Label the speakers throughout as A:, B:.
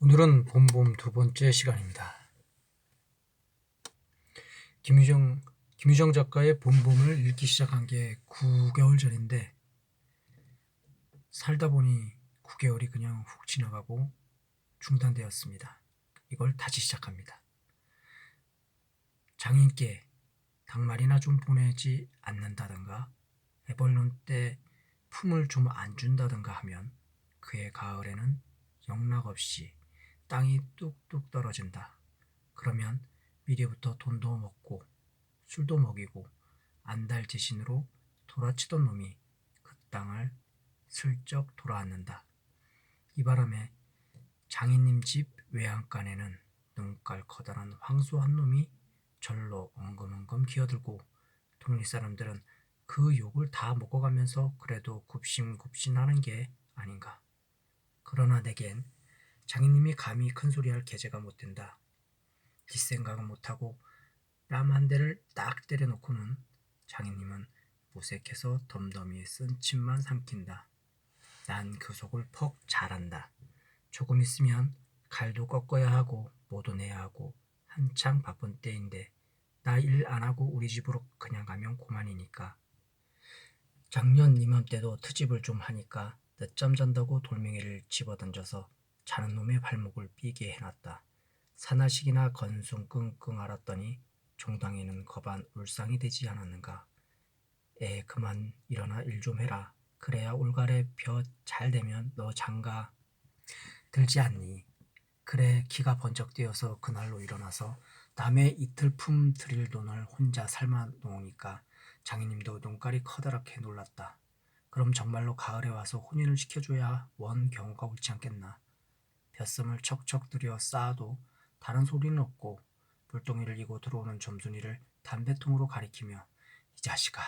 A: 오늘은 봄봄 두 번째 시간입니다. 김유정 작가의 봄봄을 읽기 시작한 게 9개월 전인데 살다 보니 9개월이 그냥 훅 지나가고 중단되었습니다. 이걸 다시 시작합니다. 장인께 닭말이나 좀 보내지 않는다든가 애벌논 때 품을 좀 안 준다든가 하면 그해 가을에는 영락없이 땅이 뚝뚝 떨어진다. 그러면 미리부터 돈도 먹고 술도 먹이고 안달지신으로 돌아치던 놈이 그 땅을 슬쩍 돌아앉는다. 이 바람에 장인님 집 외양간에는 눈깔 커다란 황소 한 놈이 절로 엉금엉금 기어들고 동리 사람들은 그 욕을 다 먹어가면서 그래도 굽신굽신하는 게 아닌가. 그러나 내겐 장인님이 감히 큰소리할 계제가 못 된다. 뒷생각은 못하고 뺨 한 대를 딱 때려놓고는 장인님은 무색해서 덤덤히 쓴 침만 삼킨다. 난 그 속을 퍽 잘 안다. 조금 있으면 칼도 꺾어야 하고 뭐도 내야 하고 한창 바쁜 때인데 나 일 안 하고 우리 집으로 그냥 가면 고만이니까. 작년 이맘때도 트집을 좀 하니까 늦잠 잔다고 돌멩이를 집어던져서 자는 놈의 발목을 삐게 해놨다. 사나식이나 건숭 끙끙 앓았더니 종당에는 거반 울상이 되지 않았는가. 애 그만 일어나 일 좀 해라. 그래야 올가래 벼 잘 되면 너 장가 들지 않니. 그래 기가 번쩍 뛰어서 그날로 일어나서 남의 이틀 품 들일 돈을 혼자 삶아 놓으니까 장인님도 눈깔이 커다랗게 놀랐다. 그럼 정말로 가을에 와서 혼인을 시켜줘야 원 경우가 옳지 않겠나. 벼섬을 척척 들여 쌓아도 다른 소리는 없고 불덩이를 이고 들어오는 점순이를 담배통으로 가리키며 이 자식아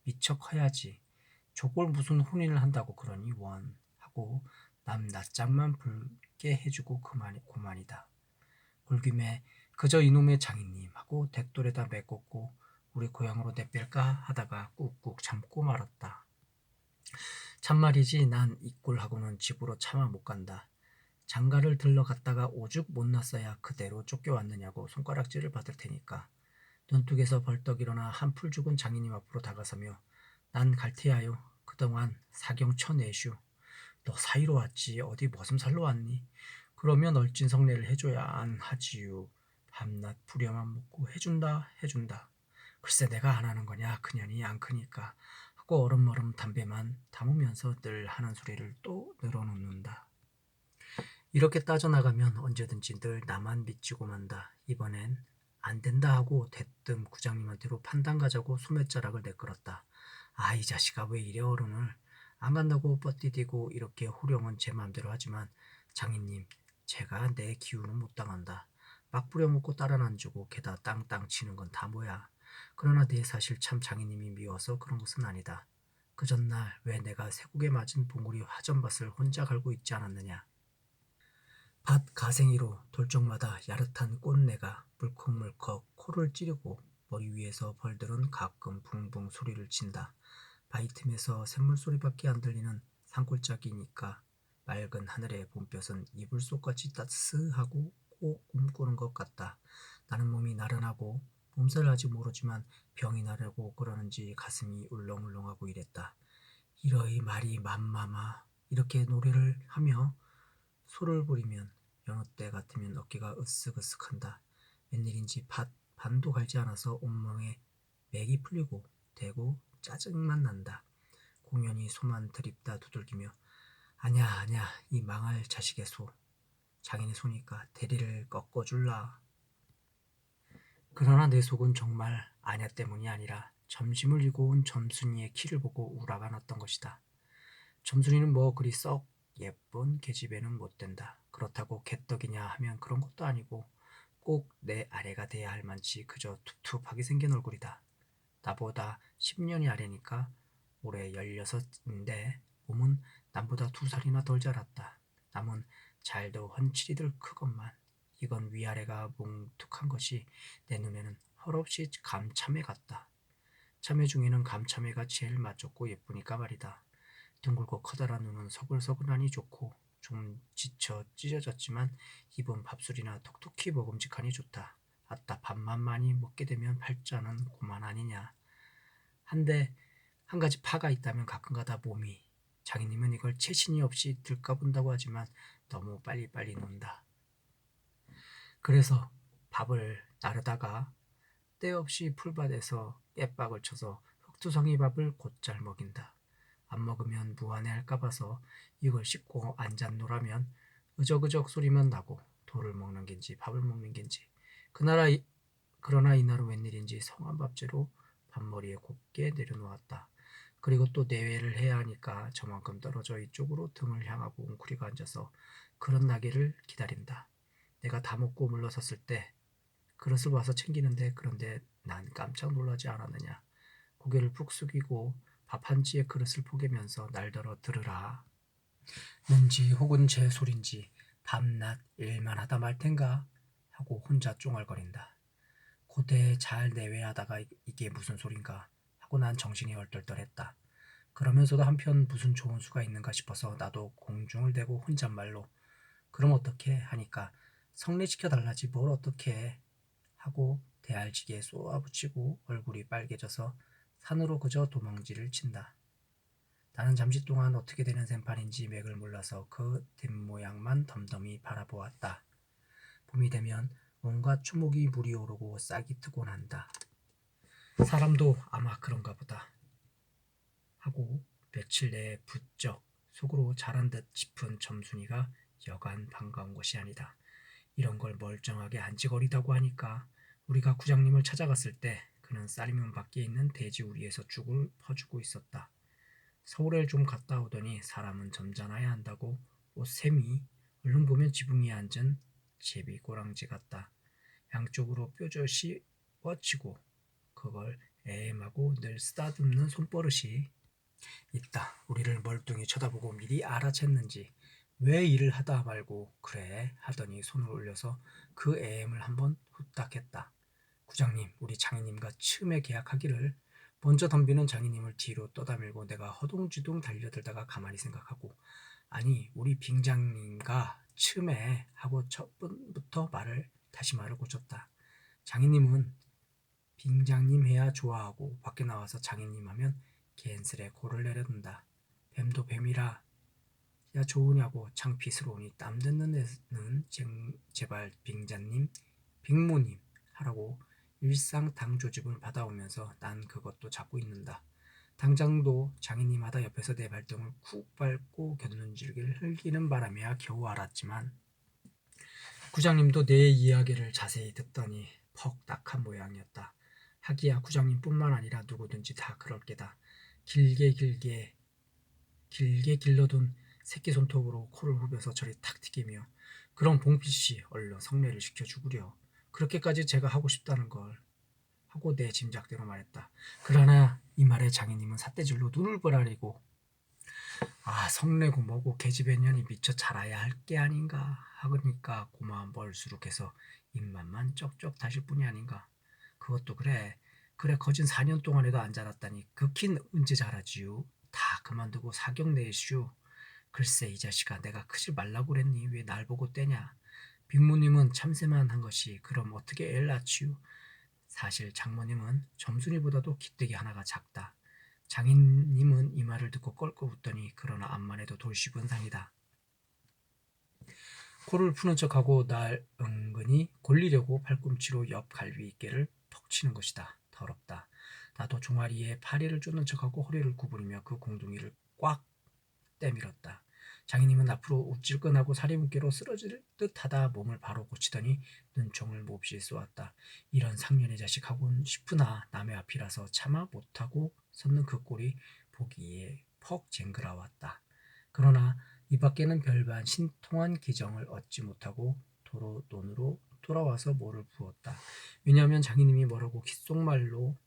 A: 미처 커야지 저걸 무슨 혼인을 한다고 그러니 원 하고 남 낯짝만 불게 해주고 고만이다. 굴김에 그저 이놈의 장인님 하고 댓돌에다 메꽂고 우리 고향으로 내뺄까 하다가 꾹꾹 참고 말았다. 참말이지 난 이 꼴하고는 집으로 차마 못 간다. 장가를 들러 갔다가 오죽 못났어야 그대로 쫓겨왔느냐고 손가락질을 받을 테니까. 눈뚝에서 벌떡 일어나 한풀 죽은 장인님 앞으로 다가서며 난 갈테야요. 그동안 사경 쳐내슈. 너 사이로 왔지 어디 머슴살로 왔니? 그러면 얼찐 성례를 해줘야 안 하지유. 밤낮 부려만 묻고 해준다 해준다. 글쎄 내가 안 하는 거냐 그년이 안 크니까 하고 얼음얼음 담배만 담으면서 늘 하는 소리를 또 늘어놓는다. 이렇게 따져나가면 언제든지 늘 나만 미치고 만다. 이번엔 안 된다 하고 대뜸 구장님한테로 판단 가자고 소매자락을 내끌었다. 아 이 자식아 왜 이래 어른을. 안 간다고 뻗디디고 이렇게 호령은 제 맘대로 하지만 장인님 제가 내 기운은 못 당한다. 막 부려먹고 딸은 안 주고 게다 땅땅 치는 건 다 뭐야. 그러나 내 사실 참 장인님이 미워서 그런 것은 아니다. 그 전날 왜 내가 쇠국에 맞은 봉우리 화전밭을 혼자 갈고 있지 않았느냐. 밭 가생이로 돌적마다 야릇한 꽃내가 물컥물컥 코를 찌르고 머리 위에서 벌들은 가끔 붕붕 소리를 친다. 바위 틈에서 샘물소리밖에 안 들리는 산골짜기니까 맑은 하늘의 봄볕은 이불 속같이 따스하고 꼭 꿈꾸는 것 같다. 나는 몸이 나른하고 몸살을 아직 모르지만 병이 나려고 그러는지 가슴이 울렁울렁하고 이랬다. 이러이 말이 맘마마 이렇게 노래를 하며 소를 부리면 여느 때 같으면 어깨가 으쓱으쓱한다. 웬일인지 반도 갈지 않아서 온몸에 맥이 풀리고 대고 짜증만 난다. 공연히 소만 들입다 두들기며 아냐 아냐 이 망할 자식의 소. 장인의 소니까 대리를 꺾어줄라. 그러나 내 속은 정말 아냐 때문이 아니라 점심을 이고 온 점순이의 키를 보고 우라가 났던 것이다. 점순이는 뭐 그리 썩 예쁜 계집애는 못 된다. 그렇다고 개떡이냐 하면 그런 것도 아니고 꼭 내 아래가 돼야 할 만치 그저 툭툭하게 생긴 얼굴이다. 나보다 10년이 아래니까 올해 16인데 몸은 남보다 2살이나 덜 자랐다. 남은 잘도 훤칠이들 크건만 이건 위아래가 뭉툭한 것이 내 눈에는 헐없이 감참해 같다. 참외 중에는 감참외가 제일 맛좋고 예쁘니까 말이다. 둥글고 커다란 눈은 서글서글하니 좋고 좀 지쳐 찢어졌지만 입은 밥술이나 톡톡히 먹음직하니 좋다. 아따 밥만 많이 먹게 되면 팔자는 고만 아니냐. 한데 한 가지 파가 있다면 가끔가다 몸이 장인님은 이걸 채신이 없이 들까본다고 하지만 너무 빨리빨리 논다. 그래서 밥을 나르다가 때없이 풀밭에서 깨박을 쳐서 흑투성이 밥을 곧잘 먹인다. 안 먹으면 무안해할까 봐서 이걸 씹고 앉았노라면 으적으적 소리만 나고 돌을 먹는 겐지 밥을 먹는 겐지 그러나 이날은 웬일인지 성한 밥재로 밥머리에 곱게 내려놓았다. 그리고 또 내외를 해야 하니까 저만큼 떨어져 이쪽으로 등을 향하고 웅크리고 앉아서 그런 나기를 기다린다. 내가 다 먹고 물러섰을 때 그릇을 와서 챙기는데 그런데 난 깜짝 놀라지 않았느냐. 고개를 푹 숙이고 밥 한 지에 그릇을 포개면서 날더러 들으라. 는지 혹은 제 소린지 밤낮 일만 하다 말 텐가 하고 혼자 쫑얼거린다. 고대 잘 내외하다가 이게 무슨 소린가 하고 난 정신이 얼떨떨했다. 그러면서도 한편 무슨 좋은 수가 있는가 싶어서 나도 공중을 대고 혼잣말로 그럼 어떻게 하니까 성례시켜 달라지 뭘 어떻게 해 하고 대알지기에 쏘아붙이고 얼굴이 빨개져서 산으로 그저 도망질을 친다. 나는 잠시 동안 어떻게 되는 셈판인지 맥을 몰라서 그 뒷모양만 덤덤히 바라보았다. 봄이 되면 온갖 추목이 물이 오르고 싹이 트곤 한다. 사람도 아마 그런가 보다 하고 며칠 내에 부쩍 속으로 잘한 듯 싶은 점순이가 여간 반가운 것이 아니다. 이런 걸 멀쩡하게 안지거리다고 하니까 우리가 구장님을 찾아갔을 때 그는 쌀이면 밖에 있는 돼지 우리에서 죽을 퍼주고 있었다. 서울에 좀 갔다 오더니 사람은 점잖아야 한다고 옷샘이 얼른 보면 지붕에 앉은 제비 꼬랑지 같다. 양쪽으로 뾰족이 뻗치고 그걸 애엠하고 늘 쓰다듬는 손버릇이 있다. 우리를 멀뚱히 쳐다보고 미리 알아챘는지 왜 일을 하다 말고 그래 하더니 손을 올려서 그 애엠을 한번 후딱 했다. 구장님 우리 장인님과 처음에 계약하기를 먼저 덤비는 장인님을 뒤로 떠다밀고 내가 허둥지둥 달려들다가 가만히 생각하고 아니 우리 빙장님과 처음에 하고 첫 번부터 다시 말을 고쳤다. 장인님은 빙장님 해야 좋아하고 밖에 나와서 장인님 하면 갠슬에 고를 내려둔다. 뱀도 뱀이라 야 좋으냐고 창피스러우니 땀 듣는 애는 제발 빙자님 빙모님 하라고 일상당조집을 받아오면서 난 그것도 잡고 있는다. 당장도 장인님 하다 옆에서 내 발등을 쿡 밟고 곁눈질을 흘기는 바람에야 겨우 알았지만 구장님도 내 이야기를 자세히 듣더니 퍽 딱한 모양이었다. 하기야 구장님뿐만 아니라 누구든지 다 그럴 게다. 길게 길러둔 새끼 손톱으로 코를 후벼서 저리 탁 튀기며 그럼 봉필씨 얼른 성례를 시켜주구려. 그렇게까지 제가 하고 싶다는 걸 하고 내 짐작대로 말했다. 그러나 이 말에 장인님은 삿대질로 눈을 벌아리고 아 성례고 뭐고 계집애년이 미처 자라야 할 게 아닌가 하니까 고마운 벌수룩해서 입맛만 쩍쩍 다실 뿐이 아닌가. 그것도 그래 거진 4년 동안에도 안 자랐다니 극히 언제 자라지요. 다 그만두고 사경 내시오. 글쎄 이 자식아 내가 크지 말라고 그랬니 왜 날 보고 떼냐. 빅모님은 참새만 한 것이 그럼 어떻게 애를 낳지요. 사실 장모님은 점순이보다도 기대기 하나가 작다. 장인님은 이 말을 듣고 껄껄 웃더니 그러나 암만 해도 돌씹은 상이다. 코를 푸는 척하고 날 은근히 골리려고 팔꿈치로 옆 갈비뼈를 톡 치는 것이다. 더럽다. 나도 종아리에 파리를 쫓는 척하고 허리를 구부리며 그 공둥이를 꽉 때밀었다. 장인님은 앞으로 우찔끈하고 사리문기로 쓰러질 듯하다 몸을 바로 고치더니 눈총을 몹시 쏘았다. 이런 상년의 자식하곤 싶으나 남의 앞이라서 차마 못하고 섰는 그 꼴이 보기에 퍽 쟁그라웠다. 그러나 이 밖에는 별반 신통한 기정을 얻지 못하고 도로 논으로 돌아와서 뭐를 부었다. 왜냐하면 장인님이 뭐라고 귓속말로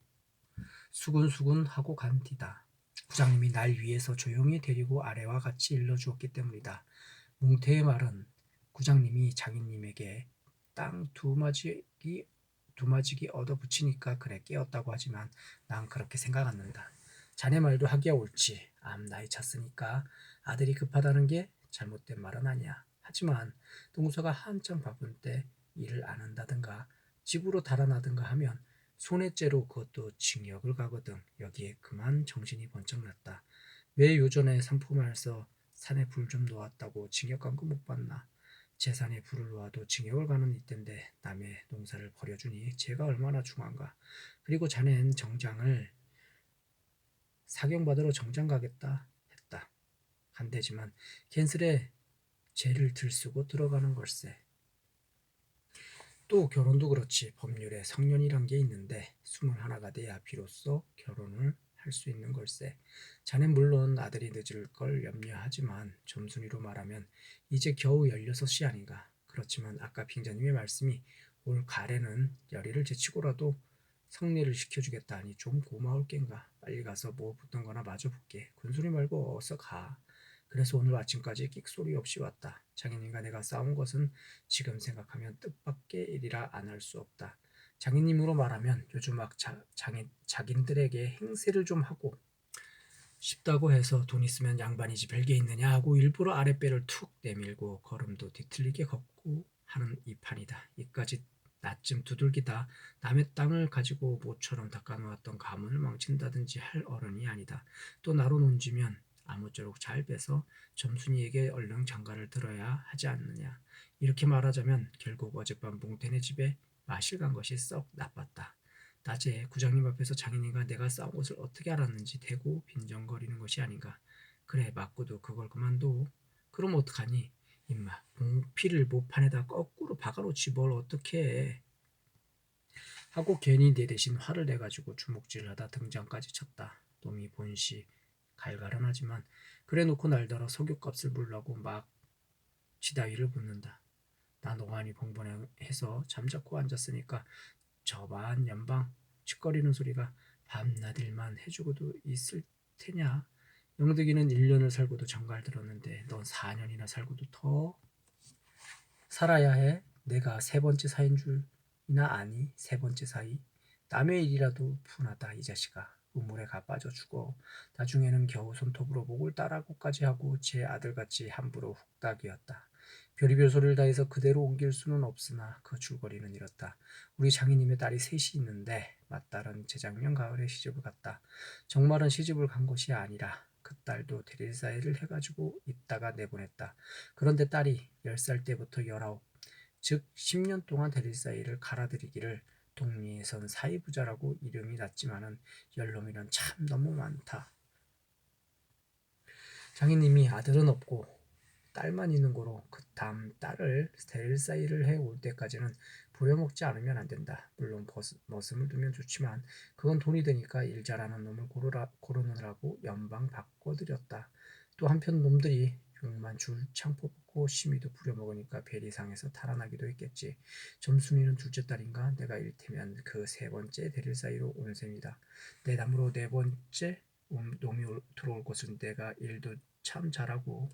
A: 수군수군 하고 간 뒤다. 부장님이 날 위해서 조용히 데리고 아래와 같이 일러주었기 때문이다. 뭉태의 말은 구장님이 장인님에게 땅 두마지기 얻어붙이니까 그래 깨었다고 하지만 난 그렇게 생각 않는다. 자네 말도 하기야 옳지. 암 나이 찼으니까 아들이 급하다는 게 잘못된 말은 아니야. 하지만 동서가 한창 바쁜 때 일을 안 한다든가 집으로 달아나든가 하면 손해죄로 그것도 징역을 가거든. 여기에 그만 정신이 번쩍 났다. 왜 요전에 상품하에서 산에 불 좀 놓았다고 징역 간 거 못 봤나? 재산에 불을 놓아도 징역을 가는 이때인데 남의 농사를 버려주니 죄가 얼마나 중한가. 그리고 자넨 정장을 사경받으러 정장 가겠다 했다. 간대지만 캔슬에 죄를 들쓰고 들어가는 걸세. 또 결혼도 그렇지. 법률에 성년이란 게 있는데 21가 돼야 비로소 결혼을 할 수 있는 걸세. 자넨 물론 아들이 늦을 걸 염려하지만 점순이로 말하면 이제 겨우 16이 아닌가. 그렇지만 아까 빙자님의 말씀이 올 가을에는 열의를 제치고라도 성례를 시켜주겠다 하니 좀 고마울 겐가. 빨리 가서 뭐 붙던 거나 마저 붙게. 군소리 말고 어서 가. 그래서 오늘 아침까지 끽소리 없이 왔다. 장인님과 내가 싸운 것은 지금 생각하면 뜻밖의 일이라 안 할 수 없다. 장인님으로 말하면 요즘 막 자긴들에게 행세를 좀 하고 싶다고 해서 돈 있으면 양반이지 별게 있느냐 하고 일부러 아랫배를 툭 내밀고 걸음도 뒤틀리게 걷고 하는 이 판이다. 이까지 나쯤 두들기다 남의 땅을 가지고 모처럼 닦아놓았던 가문을 망친다든지 할 어른이 아니다. 또 나로 논지면 아무쪼록 잘 빼서 점순이에게 얼른 장가를 들어야 하지 않느냐. 이렇게 말하자면 결국 어젯밤 몽태네 집에 마실 간 것이 썩 나빴다. 낮에 구장님 앞에서 장인님과 내가 싸운 것을 어떻게 알았는지 대고 빈정거리는 것이 아닌가. 그래 맞고도 그걸 그만둬. 그럼 어떡하니? 임마 봉피를 모판에다 거꾸로 박아놓지 뭘 어떻게 해. 하고 괜히 내 대신 화를 내가지고 주먹질을 하다 등장까지 쳤다. 놈이 본시 갈갈하지만 그래 놓고 날더러 석유값을 물라고 막 지다위를 붙는다. 나 노안이 봉번해서 잠자코 앉았으니까 저반 연방 칫거리는 소리가 밤낮일만 해주고도 있을 테냐. 영득이는 1년을 살고도 정갈 들었는데 넌 4년이나 살고도 더 살아야 해. 내가 세 번째 사인 줄이나 아니. 세 번째 사이. 남의 일이라도 분하다 이 자식아. 우물에 가 빠져 죽어. 나중에는 겨우 손톱으로 목을 따라고까지 하고 제 아들같이 함부로 훅닥이었다. 별의별 소리를 다해서 그대로 옮길 수는 없으나 그 줄거리는 이렇다. 우리 장인님의 딸이 셋이 있는데 맏딸은 재작년 가을에 시집을 갔다. 정말은 시집을 간 것이 아니라 그 딸도 대릴사이를 해가지고 있다가 내보냈다. 그런데 딸이 10살 때부터 19, 즉 10년 동안 대릴사이를 갈아들이기를 동리에선 사이부자라고 이름이 났지만은 연놈이는 참 너무 많다. 장인님이 아들은 없고 딸만 있는 거로 그 다음 딸을 대릴사이를 해 올 때까지는 부려먹지 않으면 안 된다. 물론 머슴을 두면 좋지만 그건 돈이 되니까 일 잘하는 놈을 고르느라고 연방 바꿔드렸다. 또 한편 놈들이 욕만 줄창 뽑고 심의도 부려먹으니까 벨이 상해서 달아나기도 했겠지. 점순이는 둘째 딸인가 내가 일테면 그 세 번째 대릴 사이로 온 셈이다. 내 담으로 네 번째 놈이 들어올 것은 내가 일도 참 잘하고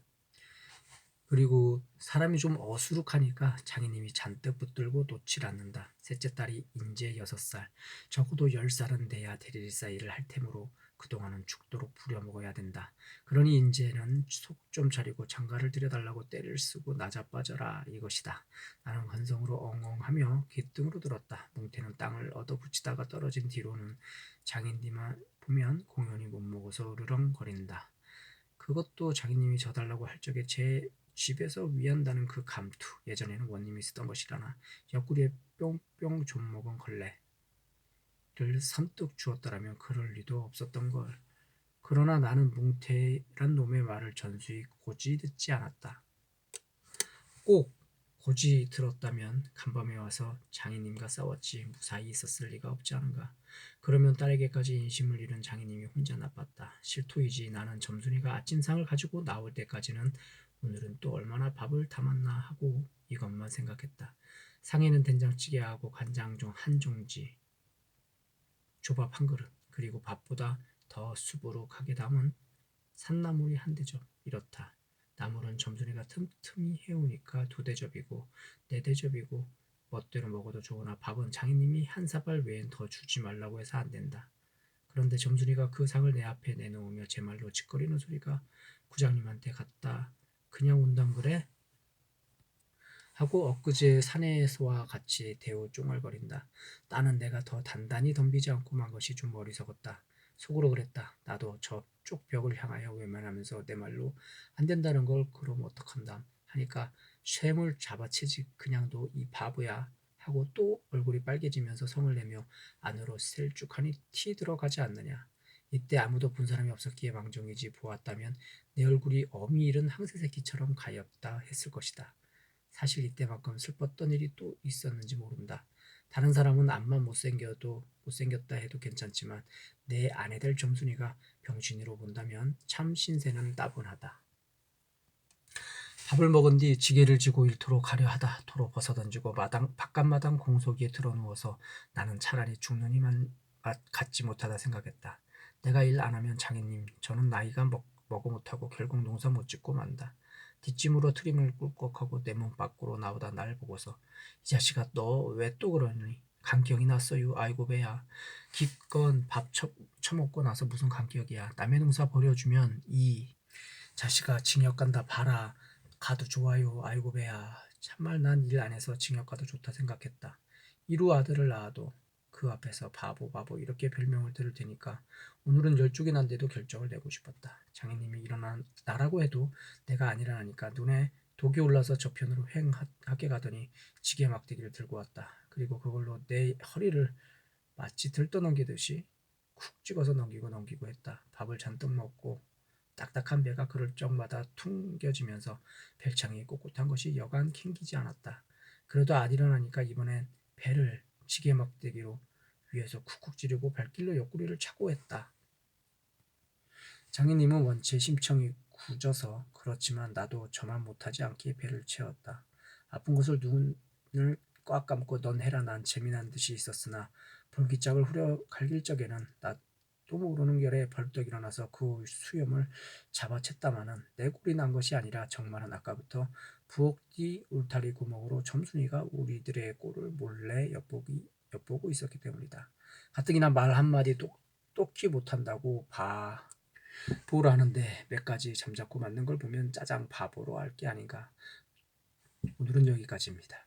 A: 그리고 사람이 좀 어수룩하니까 장인님이 잔뜩 붙들고 놓질 않는다. 셋째 딸이 인제 6살, 적어도 10살은 돼야 대릴 사이를 할 테므로 그동안은 죽도록 부려먹어야 된다. 그러니 인제는 속 좀 차리고 장가를 들여달라고 떼를 쓰고 나자빠져라 이것이다. 나는 건성으로 엉엉하며 귓등으로 들었다. 뭉태는 땅을 얻어붙이다가 떨어진 뒤로는 장인님만 보면 공연히 못 먹어서 으르렁거린다. 그것도 장인님이 져달라고 할 적에 제 집에서 위한다는 그 감투. 예전에는 원님이 쓰던 것이라나 옆구리에 뿅뿅 좀 먹은 걸레를 선뜻 주었더라면 그럴 리도 없었던 걸. 그러나 나는 뭉태란 놈의 말을 전수히 고지 듣지 않았다. 꼭 고지 들었다면 간밤에 와서 장인님과 싸웠지 무사히 있었을 리가 없지 않은가. 그러면 딸에게까지 인심을 잃은 장인님이 혼자 나빴다. 실토이지. 나는 점순이가 아침상을 가지고 나올 때까지는 오늘은 또 얼마나 밥을 담았나 하고 이것만 생각했다. 상에는 된장찌개하고 간장종 한 종지, 조밥 한 그릇, 그리고 밥보다 더 수부룩하게 담은 산나물이 한 대접. 이렇다. 나물은 점순이가 틈틈이 해오니까 2대접이고 4대접이고 멋대로 먹어도 좋으나 밥은 장인님이 한 사발 외엔 더 주지 말라고 해서 안 된다. 그런데 점순이가 그 상을 내 앞에 내놓으며 제 말로 짓거리는 소리가 구장님한테 갔다 그냥 운담 그래? 하고 엊그제 사내에서와 같이 대우 쫑알거린다. 나는 내가 더 단단히 덤비지 않고 만 것이 좀 어리석었다. 속으로 그랬다. 나도 저쪽 벽을 향하여 외면하면서 내 말로 안 된다는 걸 그럼 어떡한담 하니까 쇠물 잡아채지 그냥 둬 이 바보야 하고 또 얼굴이 빨개지면서 성을 내며 안으로 셀쭉하니 티 들어가지 않느냐. 이때 아무도 본 사람이 없었기에 망정이지 보았다면 내 얼굴이 어미 잃은 항세새끼처럼 가엾다 했을 것이다. 사실 이때만큼 슬펐던 일이 또 있었는지 모른다. 다른 사람은 앞만 못생겼다 해도 괜찮지만 내 아내 될 점순이가 병신으로 본다면 참 신세는 따분하다. 밥을 먹은 뒤 지게를 지고 일터로 가려 하다 도로 벗어던지고 바깥마당 공소기에 들어누워서 나는 차라리 죽는 이만 갖지 못하다 생각했다. 내가 일 안 하면 장인님 저는 나이가 먹어 못하고 결국 농사 못 짓고 만다. 뒷짐으로 트림을 꿀꺽하고 내 몸 밖으로 나오다 날 보고서 이 자식아 너 왜 또 그러니? 감기약이 났어요. 아이고 배야. 기껏 밥 처먹고 나서 무슨 감기약이야. 남의 농사 버려주면 이 자식아 징역 간다 봐라. 가도 좋아요. 아이고 배야. 참말 난 일 안 해서 징역 가도 좋다 생각했다. 이루 아들을 낳아도 그 앞에서 바보 바보 이렇게 별명을 들을 테니까 오늘은 열쪽이 난데도 결정을 내고 싶었다. 장인님이 일어나라고 해도 내가 안 일어나니까 눈에 독이 올라서 저편으로 횡하게 가더니 지게 막대기를 들고 왔다. 그리고 그걸로 내 허리를 마치 들떠넘기듯이 쿡 찍어서 넘기고 했다. 밥을 잔뜩 먹고 딱딱한 배가 그럴 적마다 퉁겨지면서 별창이 꼿꼿한 것이 여간 캥기지 않았다. 그래도 안 일어나니까 이번엔 배를 지게 막대기로 위에서 쿡쿡 찌르고 발길로 옆구리를 차고 했다. 장인님은 원체 심청이 굳어서 그렇지만 나도 저만 못하지 않기에 배를 채웠다. 아픈 곳을 눈을 꽉 감고 넌 해라 난 재미난 듯이 있었으나 볼기짝을 후려 갈길 적에는 나도 모르는 결에 벌떡 일어나서 그 수염을 잡아챘다마는 내 꼴이 난 것이 아니라 정말은 아까부터 부엌 뒤 울타리 구멍으로 점순이가 우리들의 꼴을 몰래 엿보고 있었기 때문이다. 가뜩이나 말 한마디 똑똑히 못한다고 바보라는데 몇 가지 잠자코 맞는 걸 보면 짜장 바보로 알 게 아닌가. 오늘은 여기까지입니다.